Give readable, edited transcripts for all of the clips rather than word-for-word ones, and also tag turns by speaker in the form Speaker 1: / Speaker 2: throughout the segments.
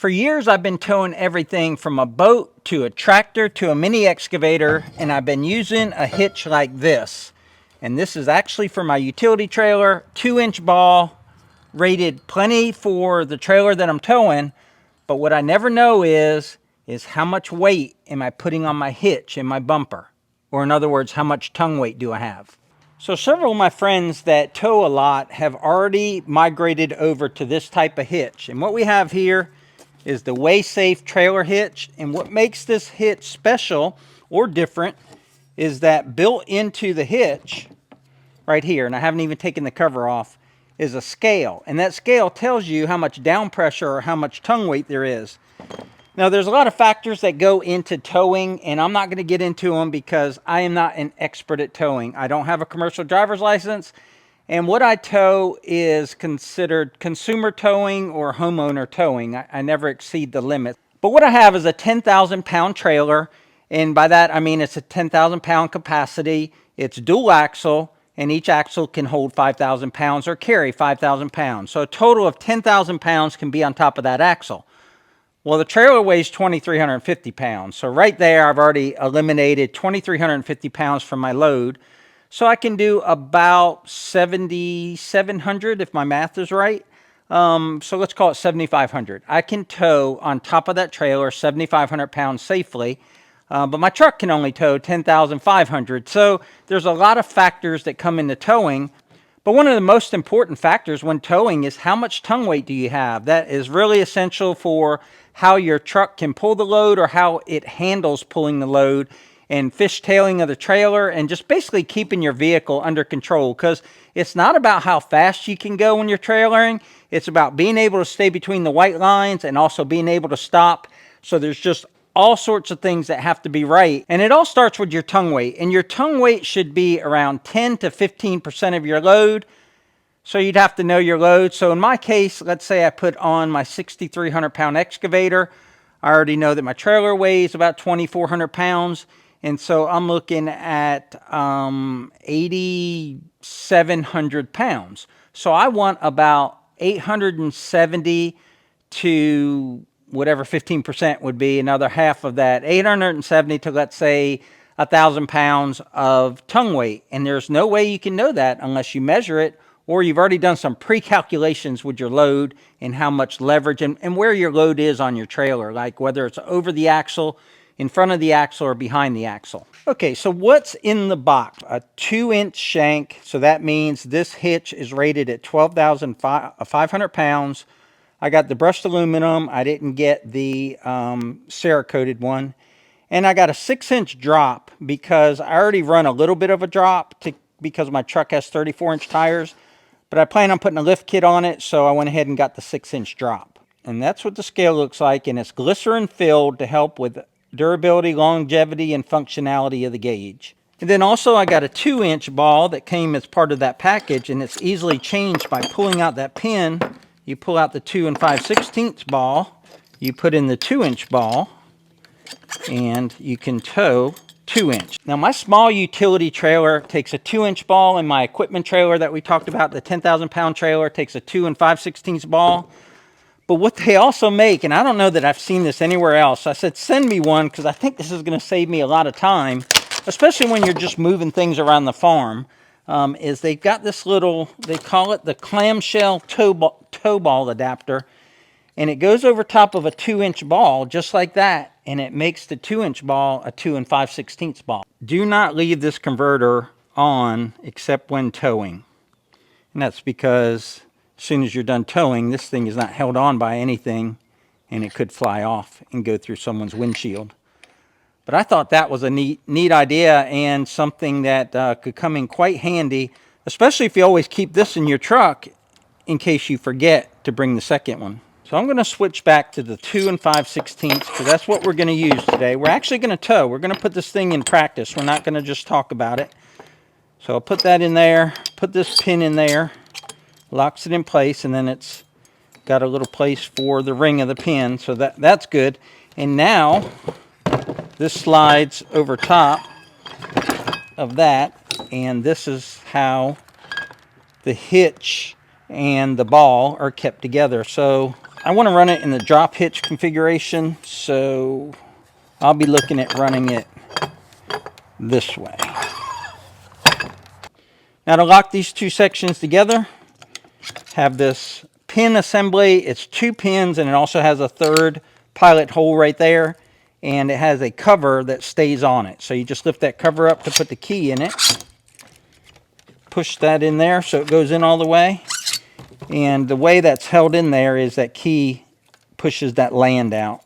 Speaker 1: For years, I've been towing everything from a boat to a tractor to a mini excavator, and I've been using a hitch like this. And this is actually for my utility trailer, 2-inch ball, rated plenty for the trailer that I'm towing. But what I never know is how much weight am I putting on my hitch and my bumper? Or in other words, how much tongue weight do I have? So several of my friends that tow a lot have already migrated over to this type of hitch. And what we have here is the Way Safe trailer hitch. And what makes this hitch special or different is that built into the hitch right here, and I haven't even taken the cover off, is a scale. And that scale tells you how much down pressure or how much tongue weight there is. Now, there's a lot of factors that go into towing, and I'm not going to get into them because I am not an expert at towing. I don't have a commercial driver's license, and what I tow is considered consumer towing or homeowner towing. I never exceed the limit. But what I have is a 10,000 pound trailer, and by that I mean it's a 10,000 pound capacity. It's dual axle, and each axle can hold 5,000 pounds or carry 5,000 pounds. So a total of 10,000 pounds can be on top of that axle. Well, the trailer weighs 2,350 pounds. So right there, I've already eliminated 2,350 pounds from my load. So I can do about 7,700 if my math is right. So let's call it 7,500. I can tow on top of that trailer 7,500 pounds safely. But my truck can only tow 10,500. So there's a lot of factors that come into towing. But one of the most important factors when towing is how much tongue weight do you have. That is really essential for how your truck can pull the load or how it handles pulling the load, and fishtailing of the trailer, and just basically keeping your vehicle under control. Because it's not about how fast you can go when you're trailering. It's about being able to stay between the white lines and also being able to stop. So there's just all sorts of things that have to be right. And it all starts with your tongue weight. And your tongue weight should be around 10 to 15% of your load. So you'd have to know your load. So in my case, let's say I put on my 6,300 pound excavator. I already know that my trailer weighs about 2,400 pounds. And so I'm looking at 8,700 pounds. So I want about 870 to whatever 15% would be, another half of that, 870 to, let's say, 1,000 pounds of tongue weight. And there's no way you can know that unless you measure it, or you've already done some pre-calculations with your load and how much leverage and where your load is on your trailer, like whether it's over the axle, in front of the axle, or behind the axle. Okay, so what's in the box? A 2-inch shank, so that means this hitch is rated at 12,500 pounds. I got the brushed aluminum. I didn't get the Cerakoted one. And I got a 6-inch drop because I already run a little bit of a drop because my truck has 34-inch tires. But I plan on putting a lift kit on it, so I went ahead and got the 6-inch drop. And that's what the scale looks like, and it's glycerin filled to help with durability, longevity, and functionality of the gauge. And then also I got a 2-inch ball that came as part of that package, and it's easily changed by pulling out that pin. You pull out the 2 5/16 ball, you put in the 2-inch ball, and you can tow 2-inch. Now my small utility trailer takes a 2-inch ball, and my equipment trailer that we talked about, the 10,000 pound trailer, takes a 2 5/16 ball. But what they also make, and I don't know that I've seen this anywhere else, I said send me one because I think this is going to save me a lot of time, especially when you're just moving things around the farm, is they've got this little, they call it the clamshell tow ball adapter, and it goes over top of a 2-inch ball just like that, and it makes the 2-inch ball a 2 5/16 ball. Do not leave this converter on except when towing, and that's because as soon as you're done towing, this thing is not held on by anything, and it could fly off and go through someone's windshield. But I thought that was a neat idea, and something that could come in quite handy, especially if you always keep this in your truck in case you forget to bring the second one. So I'm going to switch back to the 2 5/16 because that's what we're going to use today. We're actually going to tow. We're going to put this thing in practice. We're not going to just talk about it. So I'll put that in there, put this pin in there, locks it in place, and then it's got a little place for the ring of the pin, so that's good. And now this slides over top of that, and this is how the hitch and the ball are kept together. So I want to run it in the drop hitch configuration, so I'll be looking at running it this way. Now to lock these two sections together, have this pin assembly. It's 2 pins, and it also has a third pilot hole right there, and it has a cover that stays on it. So you just lift that cover up to put the key in it, push that in there so it goes in all the way, and the way that's held in there is that key pushes that land out.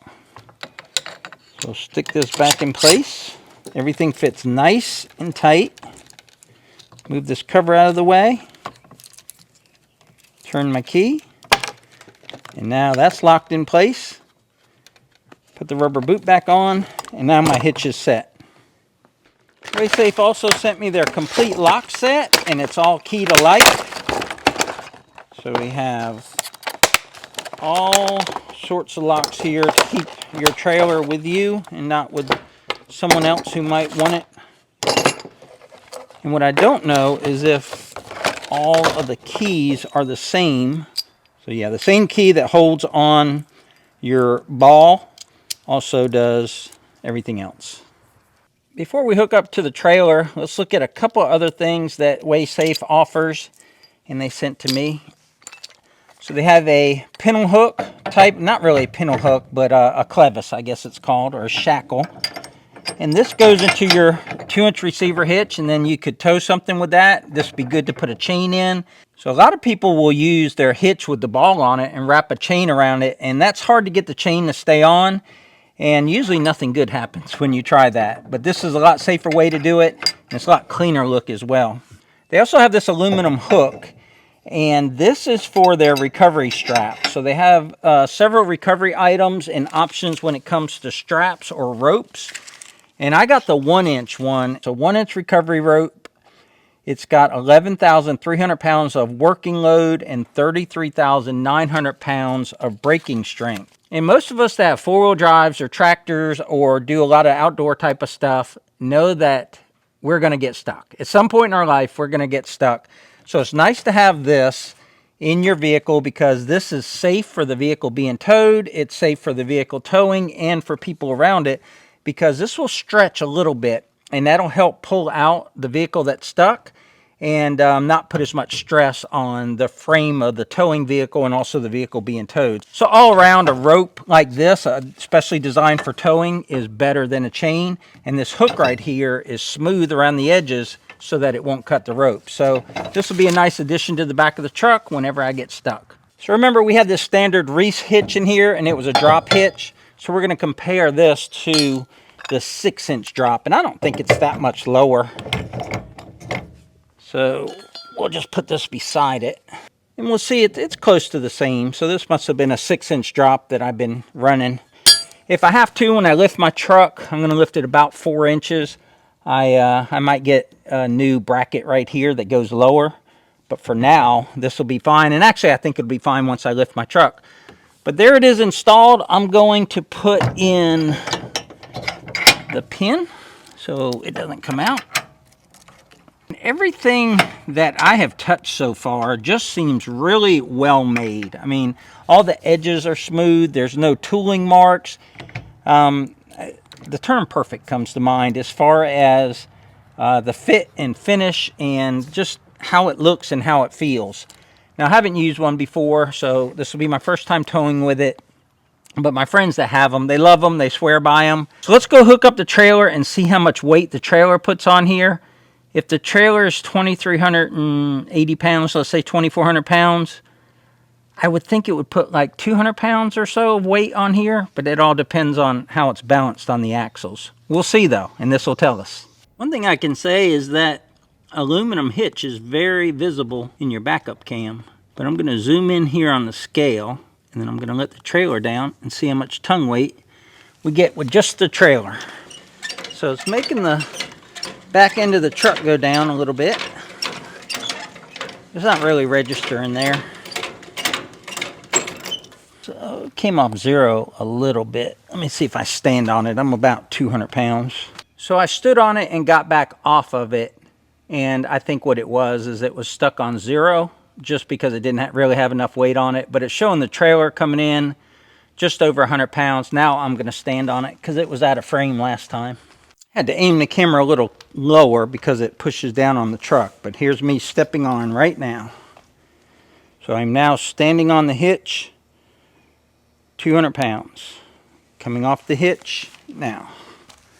Speaker 1: So stick this back in place. Everything fits nice and tight. Move this cover out of the way, turn my key, and now that's locked in place. Put the rubber boot back on, and now my hitch is set. WaySafe also sent me their complete lock set, and it's all key to light. So we have all sorts of locks here to keep your trailer with you and not with someone else who might want it. And what I don't know is if all of the keys are the same. So yeah, the same key that holds on your ball also does everything else. Before we hook up to the trailer, let's look at a couple other things that WaySafe offers and they sent to me. So they have a pintle hook type, not really a pintle hook, but a clevis, I guess it's called, or a shackle. And this goes into your 2-inch receiver hitch, and then you could tow something with that. This would be good to put a chain in. So a lot of people will use their hitch with the ball on it and wrap a chain around it, and that's hard to get the chain to stay on. And usually nothing good happens when you try that. But this is a lot safer way to do it, and it's a lot cleaner look as well. They also have this aluminum hook, and this is for their recovery strap. So they have several recovery items and options when it comes to straps or ropes. And I got the 1-inch one. It's a 1-inch recovery rope. It's got 11,300 pounds of working load and 33,900 pounds of braking strength. And most of us that have 4-wheel drives or tractors or do a lot of outdoor type of stuff know that we're going to get stuck. At some point in our life, we're going to get stuck. So it's nice to have this in your vehicle because this is safe for the vehicle being towed. It's safe for the vehicle towing and for people around it, because this will stretch a little bit and that'll help pull out the vehicle that's stuck and not put as much stress on the frame of the towing vehicle and also the vehicle being towed. So all around, a rope like this, especially designed for towing, is better than a chain. And this hook right here is smooth around the edges so that it won't cut the rope. So this will be a nice addition to the back of the truck whenever I get stuck. So remember, we had this standard Reese hitch in here and it was a drop hitch. So we're going to compare this to the 6-inch drop, and I don't think it's that much lower. So we'll just put this beside it, and we'll see it's close to the same. So this must have been a 6-inch drop that I've been running. If I have to, when I lift my truck, I'm going to lift it about 4 inches. I might get a new bracket right here that goes lower, but for now, this will be fine. And actually, I think it'll be fine once I lift my truck. But there it is installed. I'm going to put in the pin so it doesn't come out. Everything that I have touched so far just seems really well made. I mean, all the edges are smooth. There's no tooling marks. The term perfect comes to mind as far as the fit and finish and just how it looks and how it feels. Now, I haven't used one before, so this will be my first time towing with it. But my friends that have them, they love them. They swear by them. So let's go hook up the trailer and see how much weight the trailer puts on here. If the trailer is 2,380 pounds, let's say 2,400 pounds, I would think it would put like 200 pounds or so of weight on here. But it all depends on how it's balanced on the axles. We'll see, though, and this will tell us. One thing I can say is that aluminum hitch is very visible in your backup cam. But I'm going to zoom in here on the scale, and then I'm going to let the trailer down and see how much tongue weight we get with just the trailer. So it's making the back end of the truck go down a little bit. It's not really registering there. So it came off zero a little bit. Let me see if I stand on it. I'm about 200 pounds. So I stood on it and got back off of it. And I think what it was is it was stuck on zero. just because it didn't really have enough weight on it, but it's showing the trailer coming in just over 100 pounds. Now I'm going to stand on it because it was out of frame last time. Had to aim the camera a little lower because it pushes down on the truck, but here's me stepping on right now. So I'm now standing on the hitch, 200 pounds. Coming off the hitch now.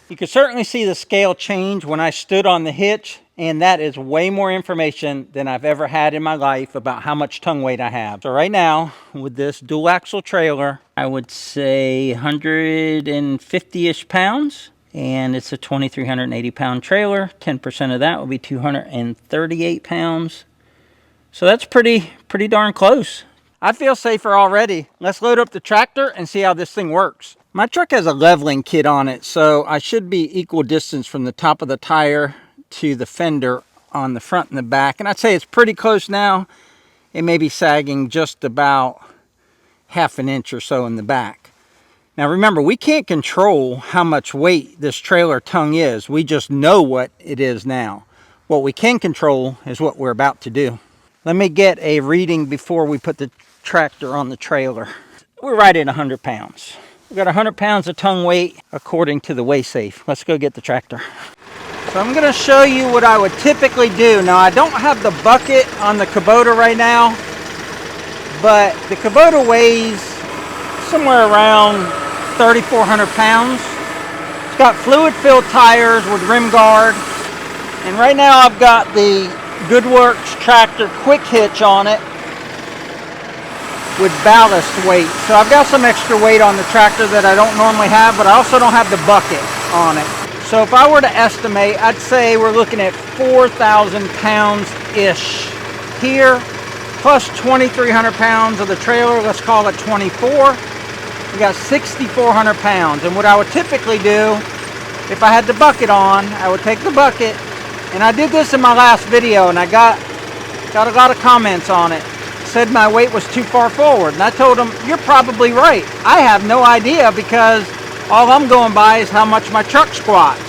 Speaker 1: You can certainly see the scale change when I stood on the hitch, and that is way more information than I've ever had in my life about how much tongue weight I have. So right now, with this dual axle trailer, I would say 150-ish pounds, and it's a 2,380 pound trailer. 10% of that will be 238 pounds. So that's pretty darn close. I feel safer already. Let's load up the tractor and see how this thing works. My truck has a leveling kit on it, so I should be equal distance from the top of the tire to the fender on the front and the back. And I'd say it's pretty close now. It may be sagging just about half an inch or so in the back. Now remember, we can't control how much weight this trailer tongue is. We just know what it is now. What we can control is what we're about to do. Let me get a reading before we put the tractor on the trailer. We're right at 100 pounds. We've got 100 pounds of tongue weight according to the WaySafe. Let's go get the tractor. So I'm going to show you what I would typically do. Now I don't have the bucket on the Kubota right now, but the Kubota weighs somewhere around 3,400 pounds. It's got fluid-filled tires with rim guard, and right now I've got the Goodworks tractor quick hitch on it with ballast weight. So I've got some extra weight on the tractor that I don't normally have, but I also don't have the bucket on it. So if I were to estimate, I'd say we're looking at 4,000 pounds-ish here, plus 2,300 pounds of the trailer. Let's call it 24. We got 6,400 pounds. And what I would typically do, if I had the bucket on, I would take the bucket, and I did this in my last video, and I got a lot of comments on it. Said my weight was too far forward, and I told them, you're probably right. I have no idea because all I'm going by is how much my truck squats.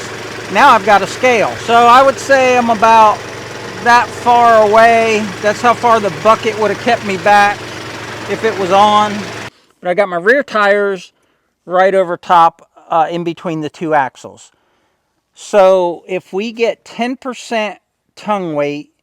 Speaker 1: Now I've got a scale. So I would say I'm about that far away. That's how far the bucket would have kept me back if it was on. But I got my rear tires right over top in between the two axles. So if we get 10% tongue weight,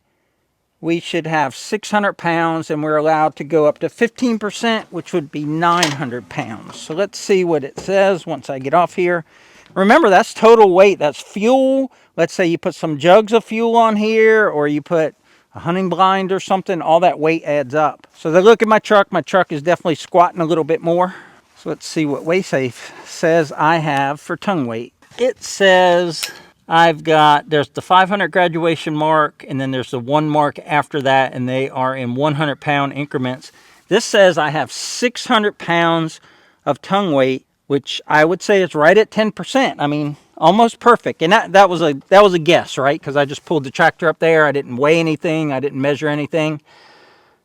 Speaker 1: we should have 600 pounds, and we're allowed to go up to 15%, which would be 900 pounds. So let's see what it says once I get off here. Remember, that's total weight. That's fuel. Let's say you put some jugs of fuel on here, or you put a hunting blind or something. All that weight adds up. So they look at my truck. My truck is definitely squatting a little bit more. So let's see what WaySafe says I have for tongue weight. It says there's the 500 graduation mark, and then there's the 1 mark after that, and they are in 100 pound increments. This says I have 600 pounds of tongue weight, which I would say is right at 10%. I mean, almost perfect. And that was a guess, right? Because I just pulled the tractor up there. I didn't weigh anything. I didn't measure anything.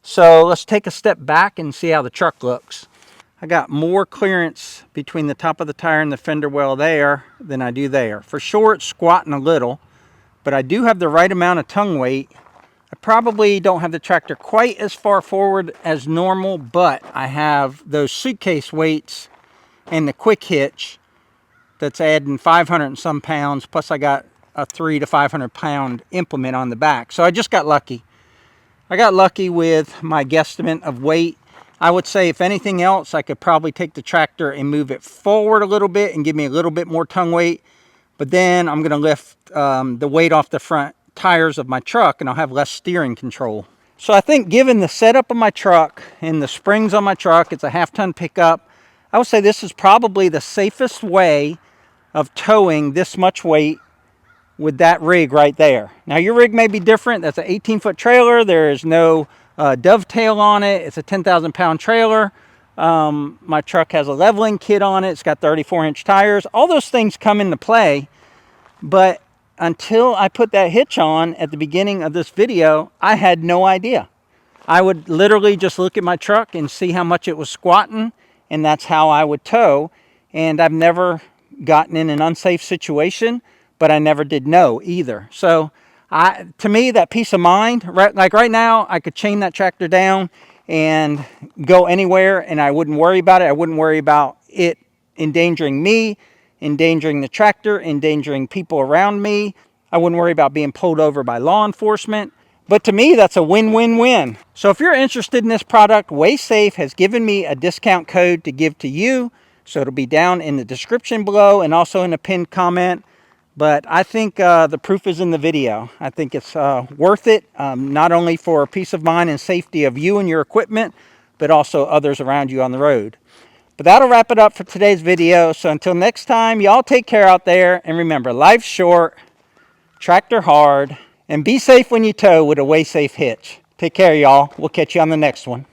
Speaker 1: So let's take a step back and see how the truck looks. I got more clearance between the top of the tire and the fender well there than I do there. For sure it's squatting a little, but I do have the right amount of tongue weight. I probably don't have the tractor quite as far forward as normal, but I have those suitcase weights and the quick hitch that's adding 500 and some pounds, plus I got a 300 to 500 pound implement on the back. So I just got lucky. I got lucky with my guesstimate of weight. I would say if anything else, I could probably take the tractor and move it forward a little bit and give me a little bit more tongue weight. But then I'm going to lift the weight off the front tires of my truck, and I'll have less steering control. So I think given the setup of my truck and the springs on my truck, it's a half-ton pickup, I would say this is probably the safest way of towing this much weight with that rig right there. Now your rig may be different. That's an 18-foot trailer. There is no dovetail on it. It's a 10,000 pound trailer. My truck has a leveling kit on it. It's got 34-inch tires. All those things come into play, but until I put that hitch on at the beginning of this video, I had no idea. I would literally just look at my truck and see how much it was squatting, and that's how I would tow. And I've never gotten in an unsafe situation, but I never did know either. So To me, that peace of mind, right, like right now, I could chain that tractor down and go anywhere and I wouldn't worry about it. I wouldn't worry about it endangering me, endangering the tractor, endangering people around me. I wouldn't worry about being pulled over by law enforcement. But to me, that's a win-win-win. So if you're interested in this product, WaySafe has given me a discount code to give to you. So it'll be down in the description below and also in the pinned comment. But I think the proof is in the video. I think it's worth it, not only for peace of mind and safety of you and your equipment, but also others around you on the road. But that'll wrap it up for today's video. So until next time, y'all take care out there. And remember, life's short, tractor hard, and be safe when you tow with a WaySafe hitch. Take care, y'all. We'll catch you on the next one.